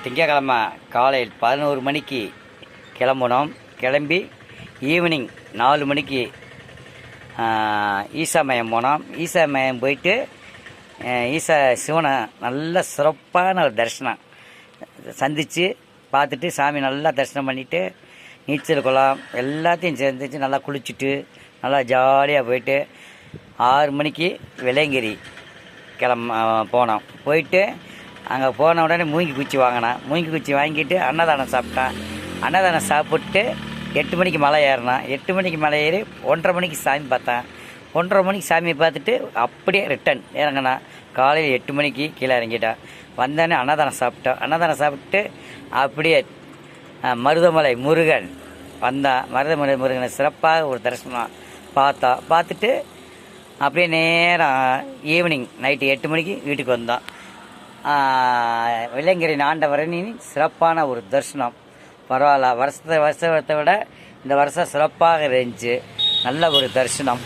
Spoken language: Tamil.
திங்கக்கிழமை காலையில் 11 மணிக்கு கிளம்புனோம். கிளம்பி ஈவினிங் 4 மணிக்கு ஈசா மையம் போனோம். ஈசா மையம் போயிட்டு ஈசா சிவனை நல்ல சிறப்பான ஒரு தரிசனம் சந்தித்து பார்த்துட்டு சாமி நல்லா தரிசனம் பண்ணிவிட்டு நீச்சல் குளம் எல்லாத்தையும் சேர்ந்துச்சு நல்லா குளிச்சுட்டு நல்லா ஜாலியாக போயிட்டு 6 மணிக்கு வெள்ளையங்கிரி போனோம். போயிட்டு அங்கே போன உடனே மூங்கி குச்சி வாங்கினேன். மூங்கி குச்சி வாங்கிட்டு அன்னதானம் சாப்பிட்டேன். அன்னதானம் சாப்பிட்டு 8 மணிக்கு மலை ஏறினேன். 8 மணிக்கு மலை ஏறி 1:30 மணிக்கு சாமி பார்த்தேன். 1:30 மணிக்கு சாமியை பார்த்துட்டு அப்படியே ரிட்டன் இறங்கினேன். காலையில் 8 மணிக்கு கீழே இறங்கிட்டேன். வந்தோடனே அன்னதானம் சாப்பிட்டேன். அன்னதானம் சாப்பிட்டு அப்படியே மருதமலை முருகன் வந்தான். மருதமலை முருகனை சிறப்பாக ஒரு தரிசனம் பார்த்துட்டு அப்படியே நேரம் ஈவினிங் நைட்டு 8 மணிக்கு வீட்டுக்கு வந்தோம். வெள்ளையங்கிரி ஆண்டவரின் சிறப்பான ஒரு தரிசனம். பரவாயில்ல, வருஷத்தை விட இந்த வருஷம் சிறப்பாக இருந்துச்சு. நல்ல ஒரு தரிசனம்.